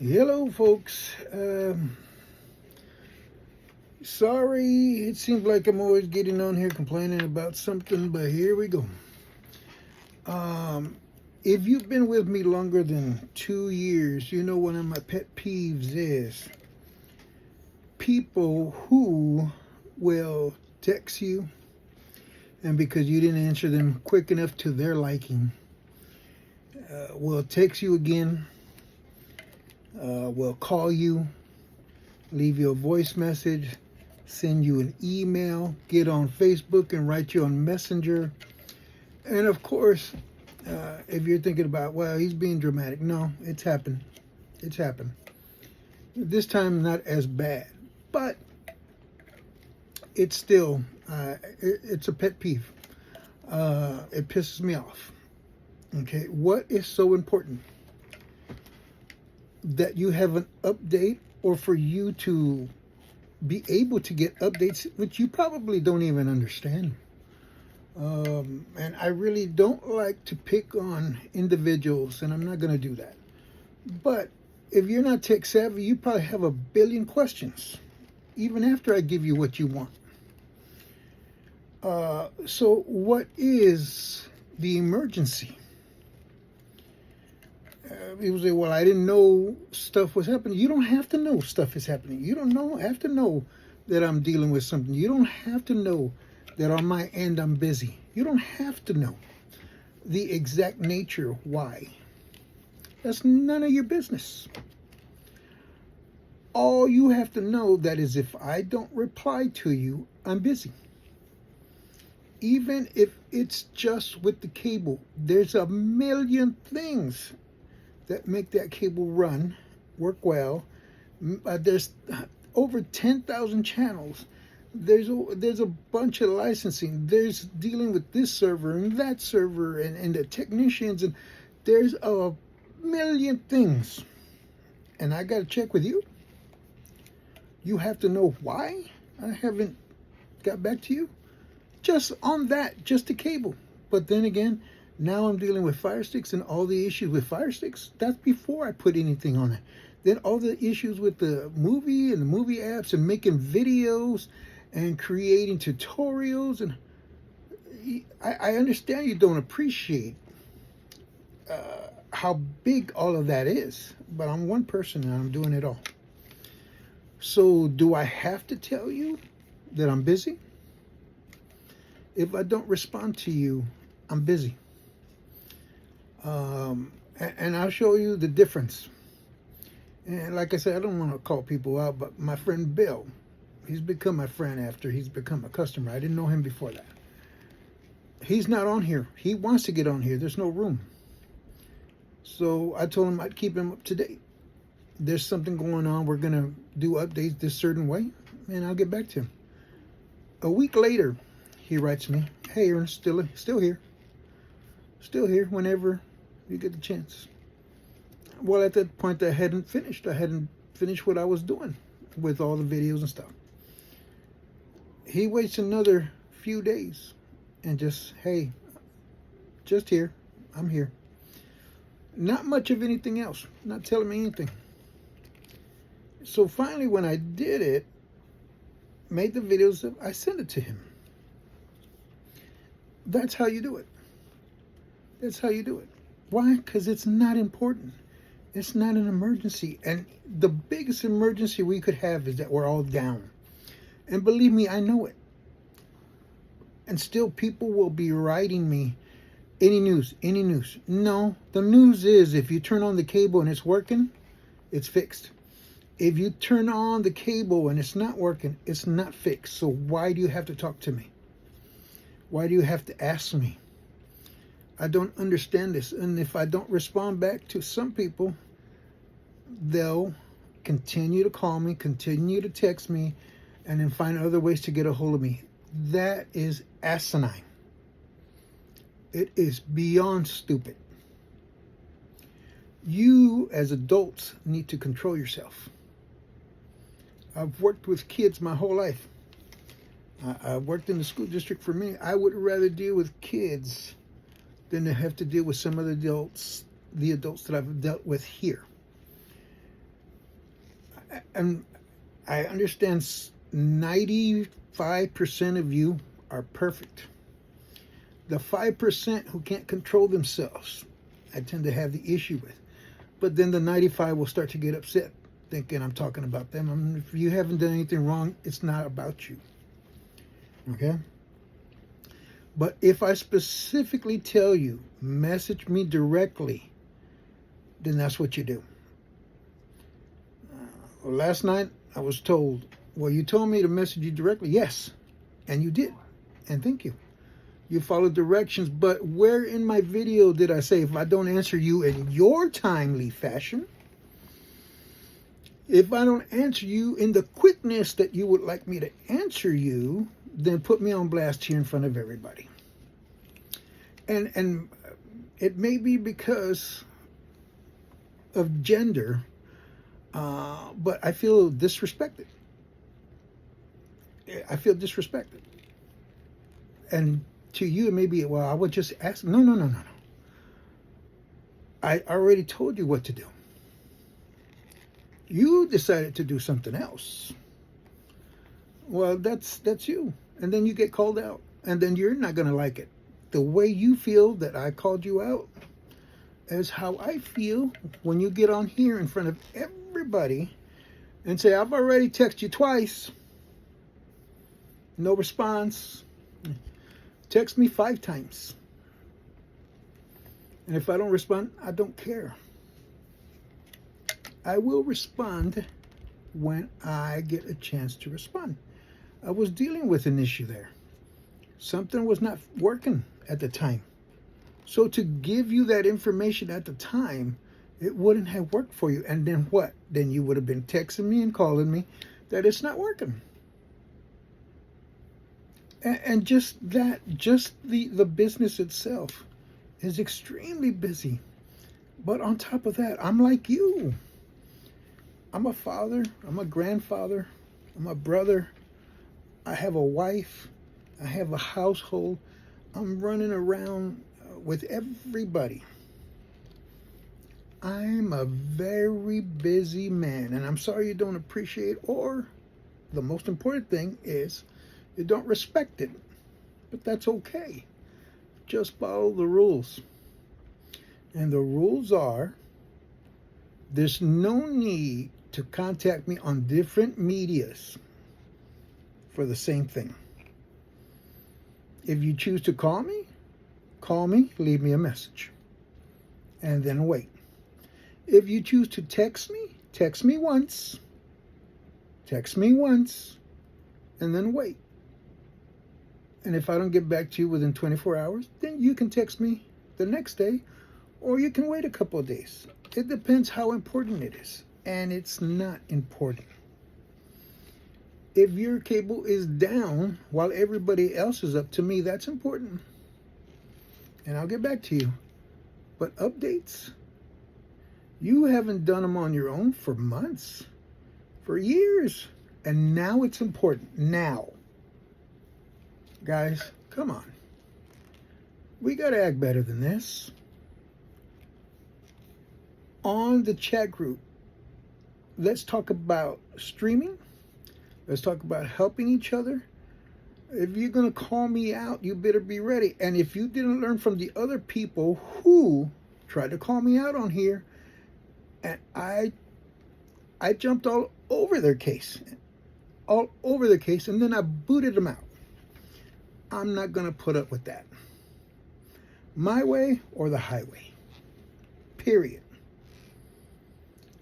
Hello, folks. Sorry, it seems like I'm always getting on here complaining about something, but here we go. Um, if you've been with me longer than 2 years, you know one of my pet peeves is people who will text you, and because you didn't answer them quick enough to their liking, will text you again, will call you, leave you a voice message, send you an email, get on Facebook and write you on Messenger. And of course, if you're thinking about, well, he's being dramatic. No, it's happened. It's happened. This time, not as bad, but it's still, it's a pet peeve. It pisses me off. Okay, what is so important? That you have an update, or for you to be able to get updates which you probably don't even understand. And I really don't like to pick on individuals, and I'm not going to do that. But if you're not tech savvy, you probably have a billion questions, even after I give you what you want. So what is the emergency? People say, well, I didn't know stuff was happening. You don't have to know stuff is happening. You don't have to know that I'm dealing with something. You don't have to know that on my end I'm busy. You don't have to know the exact nature why. That's none of your business. All you have to know that is if I don't reply to you, I'm busy. Even if it's just with the cable, there's a million things that make that cable work well. There's over 10,000 channels. There's a bunch of licensing. There's dealing with this server and that server and the technicians, and there's a million things. And I got to check with you. You have to know why I haven't got back to you. Just on that, just the cable. But then again, now I'm dealing with Fire Sticks and all the issues with Fire Sticks. That's before I put anything on it. Then all the issues with the movie and the movie apps and making videos and creating tutorials. And I understand you don't appreciate how big all of that is. But I'm one person and I'm doing it all. So do I have to tell you that I'm busy? If I don't respond to you, I'm busy. And I'll show you the difference. And like I said, I don't want to call people out, but my friend Bill, he's become my friend after he's become a customer. I didn't know him before that. He's not on here. He wants to get on here. There's no room. So I told him I'd keep him up to date. There's something going on. We're going to do updates this certain way, and I'll get back to him. A week later, he writes me, hey, Ernest, still here. Still here whenever you get the chance. Well, at that point, I hadn't finished. I hadn't finished what I was doing with all the videos and stuff. He waits another few days and just, hey, just here. I'm here. Not much of anything else. Not telling me anything. So finally, when I did it, made the videos, I sent it to him. That's how you do it. That's how you do it. Why? Because it's not important. It's not an emergency. And the biggest emergency we could have is that we're all down. And believe me, I know it. And still people will be writing me, any news. No, the news is if you turn on the cable and it's working, it's fixed. If you turn on the cable and it's not working, it's not fixed. So why do you have to talk to me? Why do you have to ask me? I don't understand this. And if I don't respond back to some people, they'll continue to call me, continue to text me, and then find other ways to get a hold of me. That is asinine. It is beyond stupid. You, as adults, need to control yourself. I've worked with kids my whole life. I worked in the school district for many. I would rather deal with kids than to have to deal with some of the adults that I've dealt with here. And I understand 95% of you are perfect. The 5% who can't control themselves, I tend to have the issue with. But then the 95 will start to get upset, thinking I'm talking about them. If you haven't done anything wrong, it's not about you. Okay? But if I specifically tell you, message me directly, then that's what you do. Last night, I was told, well, you told me to message you directly. Yes, and you did. And thank you. You followed directions, but where in my video did I say if I don't answer you in your timely fashion, if I don't answer you in the quickness that you would like me to answer you, then put me on blast here in front of everybody. And it may be because of gender, but I feel disrespected. I feel disrespected. And to you, it may be, well, I would just ask. No. I already told you what to do. You decided to do something else. Well, that's you. And then you get called out. And then you're not going to like it. The way you feel that I called you out is how I feel when you get on here in front of everybody and say, I've already texted you twice. No response. Text me 5 times. And if I don't respond, I don't care. I will respond when I get a chance to respond. I was dealing with an issue there. Something was not working at the time. So to give you that information at the time, it wouldn't have worked for you. And then what? Then you would have been texting me and calling me that it's not working. And just the business itself is extremely busy. But on top of that, I'm like you. I'm a father. I'm a grandfather. I'm a brother. I have a wife. I have a household. I'm running around with everybody. I'm a very busy man. And I'm sorry you don't appreciate, or the most important thing is, you don't respect it, but that's okay. Just follow the rules. And the rules are, there's no need to contact me on different medias for the same thing. If you choose to call me, leave me a message, and then wait. If you choose to text me once, and then wait. And if I don't get back to you within 24 hours, then you can text me the next day, or you can wait a couple of days. It depends how important it is. And it's not important. If your cable is down while everybody else is up, to me, that's important. And I'll get back to you. But updates, you haven't done them on your own for months, for years. And now it's important. Now. Guys, come on. We got to act better than this. On the chat group, let's talk about streaming. Let's talk about helping each other. If you're going to call me out, you better be ready. And if you didn't learn from the other people who tried to call me out on here, and I jumped all over their case, and then I booted them out. I'm not going to put up with that. My way or the highway. Period.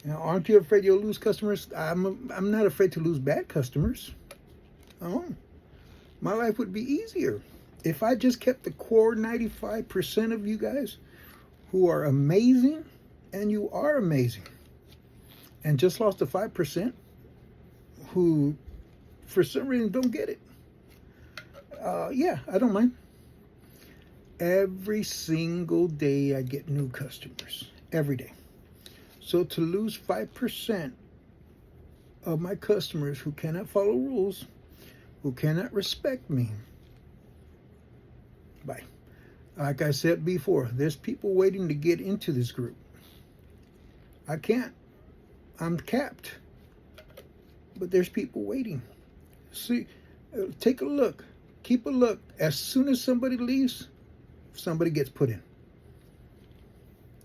Now, aren't you afraid you'll lose customers? I'm not afraid to lose bad customers. Oh, my life would be easier if I just kept the core 95% of you guys who are amazing, and you are amazing, and just lost the 5% who, for some reason, don't get it. Yeah, I don't mind. Every single day I get new customers. Every day. So to lose 5% of my customers who cannot follow rules, who cannot respect me, bye. Like I said before, there's people waiting to get into this group. I can't. I'm capped. But there's people waiting. See, take a look. Keep a look. As soon as somebody leaves, somebody gets put in.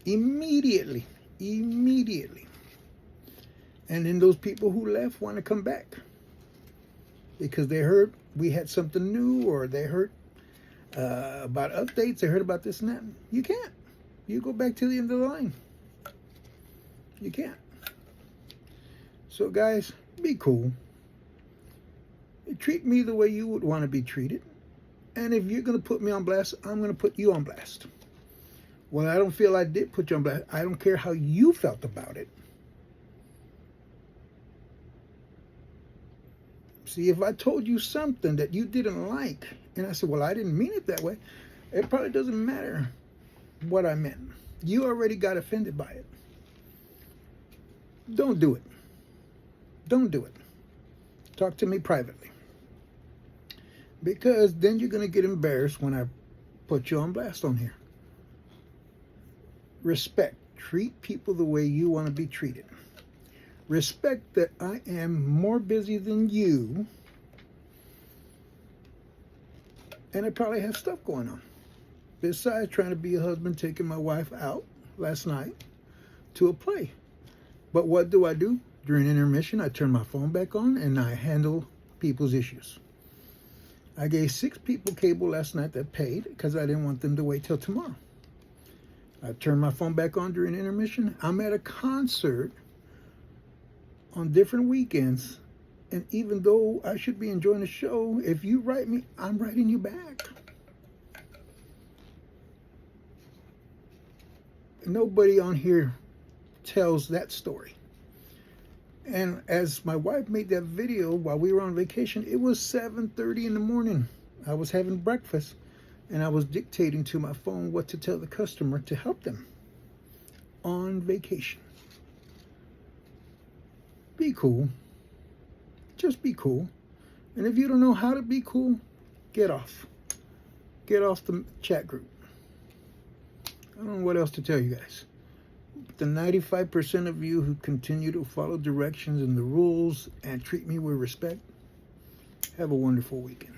Immediately. Immediately. And then those people who left want to come back because they heard we had something new, or they heard about updates, they heard about this and that. You can't. You go back to the end of the line. You can't. So guys, be cool. Treat me the way you would want to be treated. And if you're going to put me on blast, I'm going to put you on blast. Well, I don't feel I did put you on blast. I don't care how you felt about it. See, if I told you something that you didn't like, and I said, well, I didn't mean it that way, it probably doesn't matter what I meant. You already got offended by it. Don't do it. Don't do it. Talk to me privately. Because then you're going to get embarrassed when I put you on blast on here. Respect. Treat people the way you want to be treated. Respect that I am more busy than you, and I probably have stuff going on. Besides trying to be a husband, taking my wife out last night to a play. But what do? During intermission, I turn my phone back on and I handle people's issues. I gave 6 people cable last night that paid because I didn't want them to wait till tomorrow. I turned my phone back on during intermission. I'm at a concert on different weekends, and even though I should be enjoying the show, if you write me, I'm writing you back. Nobody on here tells that story. And as my wife made that video while we were on vacation, it was 7:30 in the morning. I was having breakfast, and I was dictating to my phone what to tell the customer to help them on vacation. Be cool. Just be cool. And if you don't know how to be cool, get off. Get off the chat group. I don't know what else to tell you guys. But the 95% of you who continue to follow directions and the rules and treat me with respect, have a wonderful weekend.